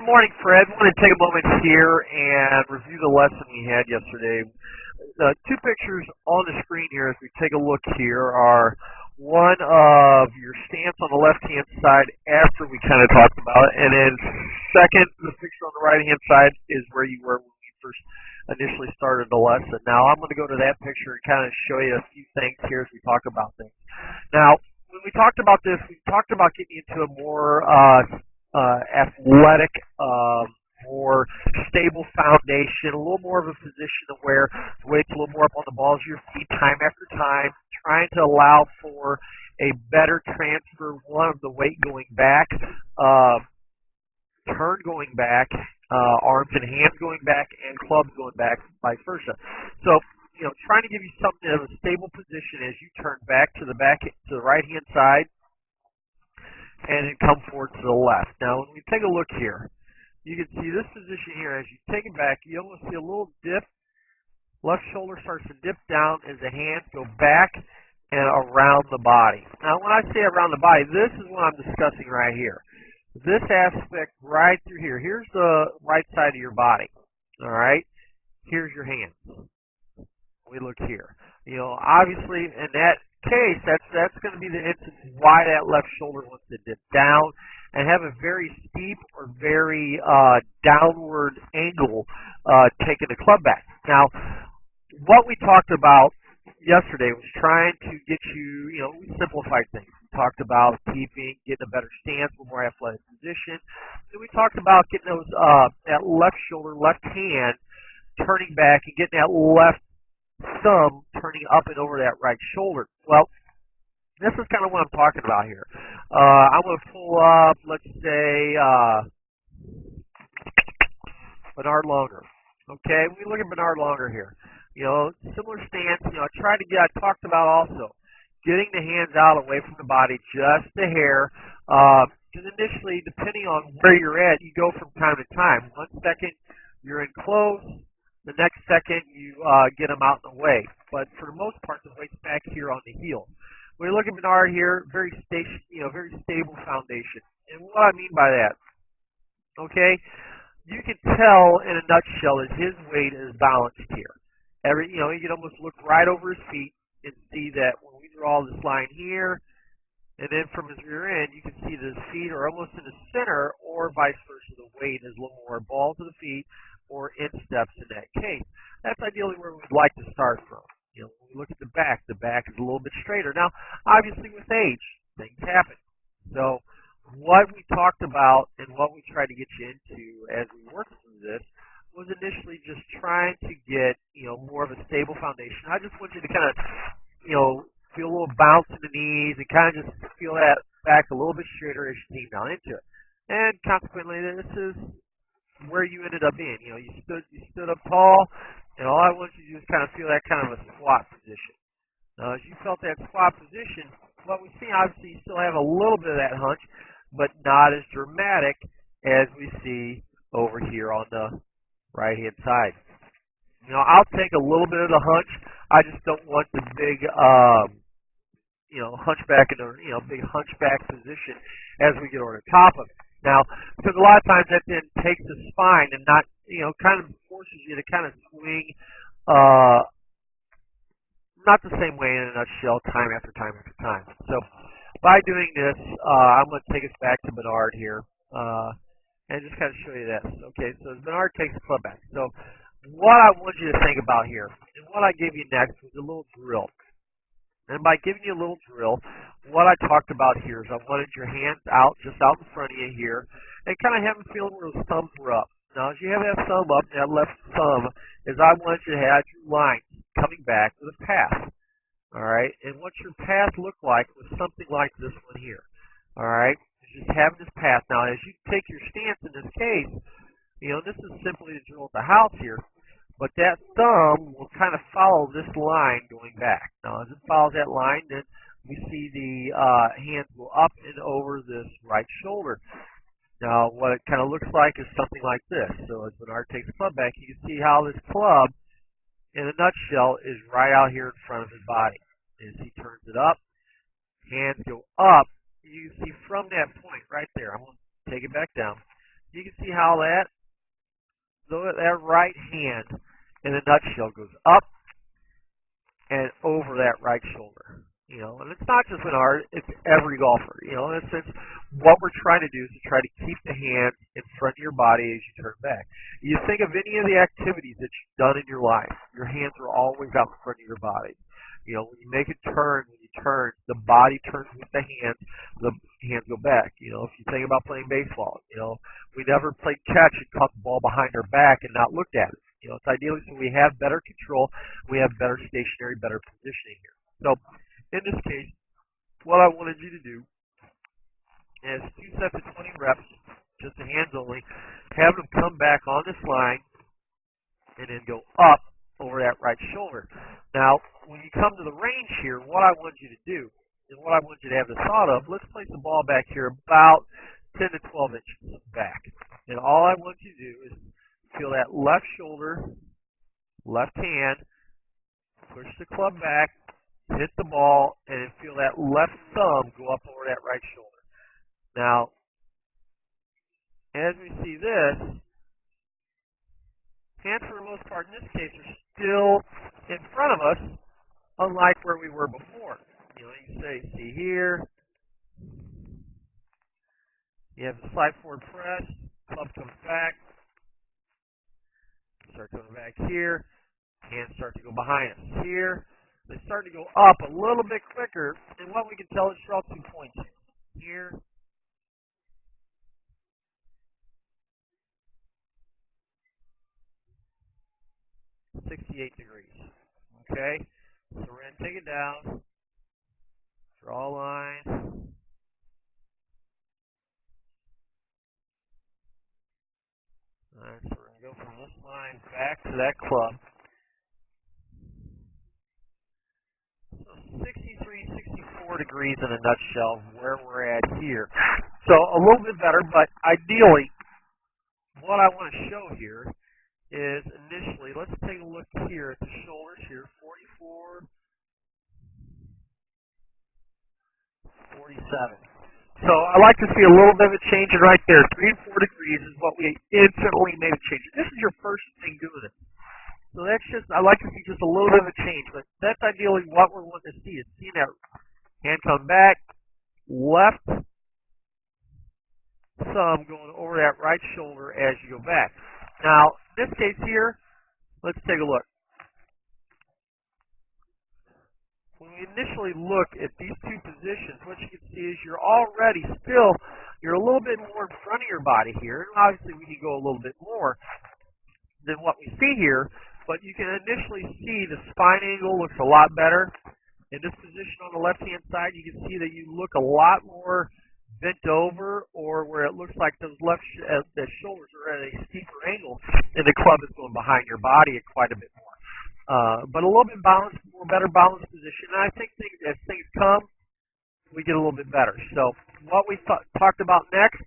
Good morning, Fred. I want to take a moment here and review the lesson we had yesterday. The two pictures on the screen here as we take a look here are one of your stance on the left-hand side after we kind of talked about it, and then second, the picture on the right-hand side is where you were when we first initially started the lesson. Now, I'm going to go to that picture and kind of show you a few things here as we talk about things. Now, when we talked about this, we talked about getting into a more athletic, more stable foundation, a little more of a position of where the weight's a little more up on the balls of your feet time after time, trying to allow for a better transfer, one of the weight going back, turn going back, arms and hands going back, and clubs going back, vice versa. So, trying to give you something of a stable position as you turn back to the right-hand side, and then come forward to the left. Now, when we take a look here, you can see this position here. As you take it back, you almost see a little dip. Left shoulder starts to dip down as the hands go back and around the body. Now, when I say around the body, this is what I'm discussing right here. This aspect right through here. Here's the right side of your body. All right? Here's your hands. We look here. Obviously, in that case, that's going to be the instance why that left shoulder wants to dip down and have a very steep or very downward angle taking the club back. Now, what we talked about yesterday was trying to get you, we simplified things. We talked about getting a better stance, a more athletic position. And we talked about getting those that left shoulder, left hand turning back and getting that left thumb turning up and over that right shoulder. Well, this is kind of what I'm talking about here. I'm going to pull up, let's say, Bernard Longer. Okay, we look at Bernard Longer here. Similar stance. I talked about also getting the hands out away from the body just a hair. Because initially, depending on where you're at, you go from time to time. 1 second, you're in close. The next second, you get them out in the way. But for the most part, the weight's back here on the heel. When you look at Bernard here, very stable foundation. And what I mean by that, okay, you can tell in a nutshell that his weight is balanced here. You can almost look right over his feet and see that when we draw this line here, and then from his rear end, you can see that his feet are almost in the center, or vice versa. The weight is a little more ball to the feet, or insteps in that case. That's ideally where we'd like to start from. When we look at the back is a little bit straighter. Now, obviously with age, things happen. So what we talked about and what we tried to get you into as we worked through this was initially just trying to get, more of a stable foundation. I just want you to kind of, feel a little bounce in the knees and kind of just feel that back a little bit straighter as you came down into it. And consequently, this is where you ended up being. You stood up tall, and all I want you to do is kind of feel that kind of a squat position. Now, as you felt that squat position, what we see, obviously, you still have a little bit of that hunch, but not as dramatic as we see over here on the right-hand side. I'll take a little bit of the hunch. I just don't want the big, hunchback in the, big hunchback position as we get over the top of it. Now, because a lot of times that then takes the spine and not, kind of forces you to kind of swing, not the same way in a nutshell, time after time after time. So, by doing this, I'm going to take us back to Bernard here, and just kind of show you this. Okay, so as Bernard takes the club back. So, what I want you to think about here, and what I gave you next was a little drill. And by giving you a little drill, what I talked about here is I wanted your hands out, just out in front of you here, and kind of have a feeling where those thumbs were up. Now, as you have that thumb up, that left thumb, is I wanted you to have your lines coming back with a path. All right? And what your path looked like was something like this one here. All right? Just having this path. Now, as you take your stance in this case, this is simply to drill at the house here, but that thumb will kind of follow this line going back. Now, as it follows that line, then we see the hands go up and over this right shoulder. Now, what it kind of looks like is something like this. So as Bernard takes the club back, you can see how this club, in a nutshell, is right out here in front of his body. As he turns it up, hands go up. You can see from that point right there, I'm going to take it back down. You can see how that right hand in a nutshell goes up and over that right shoulder. And it's not just an art, it's every golfer. In a sense, what we're trying to do is to try to keep the hand in front of your body as you turn back. You think of any of the activities that you've done in your life, your hands are always out in front of your body. When you make a turn, when you turn, the body turns with the hands go back. If you think about playing baseball, we never played catch and caught the ball behind our back and not looked at it. It's ideally so we have better control, we have better stationary, better positioning here. So in this case, what I wanted you to do is 2 sets of 20 reps, just the hands only, have them come back on this line and then go up over that right shoulder. Now, when you come to the range here, what I want you to do, and what I want you to have the thought of, let's place the ball back here about 10 to 12 inches back. And all I want you to do is feel that left shoulder, left hand, push the club back, hit the ball, and then feel that left thumb go up over that right shoulder. Now, as we see this, hands for the most part in this case are still in front of us, unlike where we were before. You can see here, you have the slide forward press, club comes back, start coming back here, hands start to go behind us here. They start to go up a little bit quicker, and what we can tell is draw 2 points here. 68 degrees. Okay? So we're going to take it down, draw a line. Alright, so we're going to go from this line back to that club. 63, 64 degrees in a nutshell where we're at here. So a little bit better, but ideally, what I want to show here is initially, let's take a look here at the shoulders here, 44, 47. So I like to see a little bit of a change right there. 3 and 4 degrees is what we instantly made a change. This is your first thing doing it. So that's just, I like to see just a little bit of a change, but that's ideally what we're wanting to see, is seeing that hand come back, left thumb going over that right shoulder as you go back. Now, in this case here, let's take a look. When we initially look at these two positions, what you can see is you're already still, you're a little bit more in front of your body here, and obviously we can go a little bit more than what we see here, but you can initially see the spine angle looks a lot better. In this position on the left-hand side, you can see that you look a lot more bent over, or where it looks like those the shoulders are at a steeper angle, and the club is going behind your body quite a bit more. But a little bit balanced, better balanced position, and I think as things come, we get a little bit better. So what we talked about next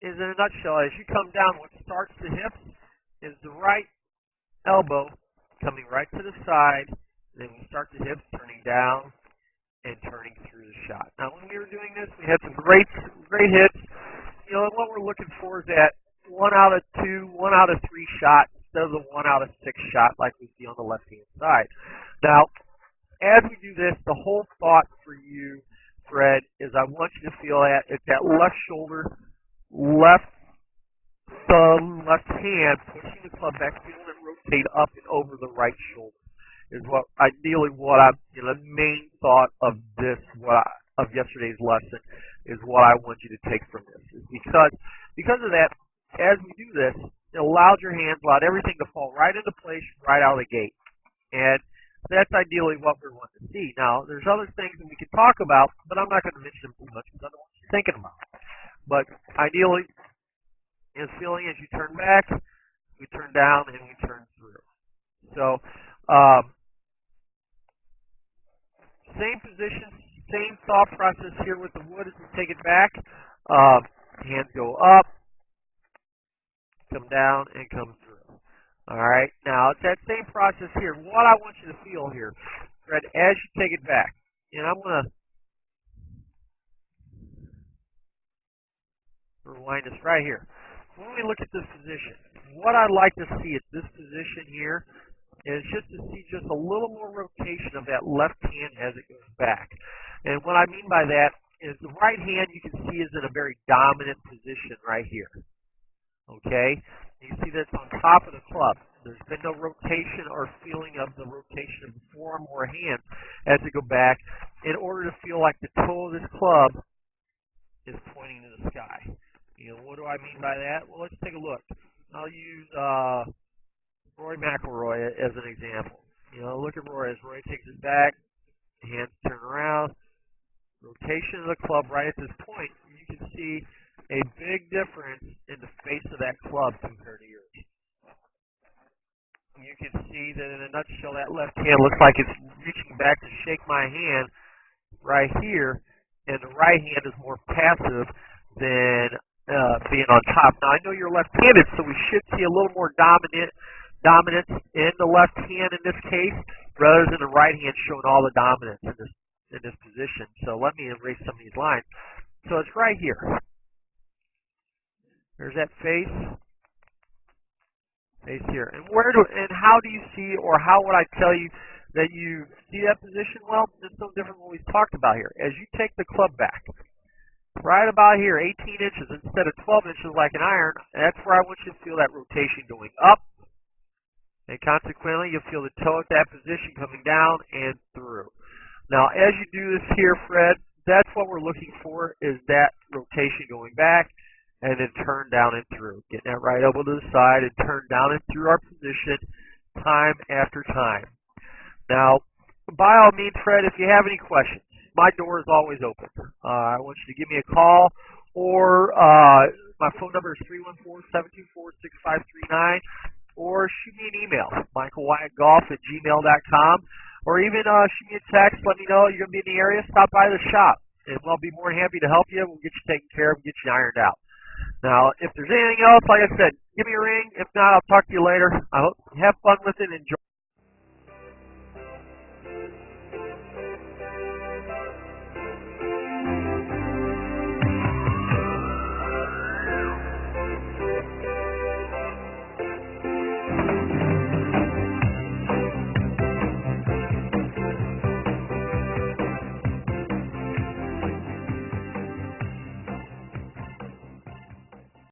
is, in a nutshell, as you come down, what starts the hips is the right elbow coming right to the side, and then we start the hips turning down and turning through the shot. Now, when we were doing this, we had some great hits. And what we're looking for is that 1 out of 2, 1 out of 3 shot instead of the 1 out of 6 shot like we see on the left-hand side. Now, as we do this, the whole thought for you, Fred, is I want you to feel that it's that left shoulder, left thumb, left hand pushing the club back, feeling it rotate up and over the right shoulder. Is what ideally the main thought of this, of yesterday's lesson, is what I want you to take from this. Is because of that, as we do this, it allowed your hands, allowed everything to fall right into place right out of the gate, and that's ideally what we're wanting to see. Now, there's other things that we can talk about, but I'm not going to mention them too much because I don't want you thinking about it. But ideally, is feeling as you turn back, we turn down, and we turn through. So, same position, same thought process here with the wood as we take it back. Hands go up, come down, and come through. All right, now it's that same process here. What I want you to feel here, Fred, as you take it back, and I'm going to rewind this right here. When we look at this position, what I'd like to see at this position here is just to see just a little more rotation of that left hand as it goes back. And what I mean by that is the right hand you can see is in a very dominant position right here. Okay? You can see that's on top of the club. There's been no rotation or feeling of the rotation of the forearm or hand as it go back in order to feel like the toe of this club is pointing to the sky. You know, what do I mean by that? Well, let's take a look. I'll use Rory McIlroy as an example. You know, look at Rory as Rory takes it back, hands turn around, rotation of the club right at this point. You can see a big difference in the face of that club compared to yours. You can see that in a nutshell, that left hand looks like it's reaching back to shake my hand right here, and the right hand is more passive than being on top. Now, I know you're left-handed, so we should see a little more dominance in the left hand in this case, rather than the right hand showing all the dominance in this position. So let me erase some of these lines. So it's right here. There's that face here. And how do you see, or how would I tell you that you see that position? Well, it's no different than what we've talked about here. As you take the club back, right about here, 18 inches instead of 12 inches like an iron, that's where I want you to feel that rotation going up. And consequently, you'll feel the toe at that position coming down and through. Now, as you do this here, Fred, that's what we're looking for, is that rotation going back and then turn down and through. Getting that right elbow to the side and turn down and through our position time after time. Now, by all means, Fred, if you have any questions, my door is always open. I want you to give me a call, or my phone number is 314-724-6539, or shoot me an email, michaelwyattgolf@gmail.com, or even shoot me a text. Let me know you're going to be in the area. Stop by the shop, and we'll be more than happy to help you. We'll get you taken care of and get you ironed out. Now, if there's anything else, like I said, give me a ring. If not, I'll talk to you later. I hope you have fun with it and enjoy.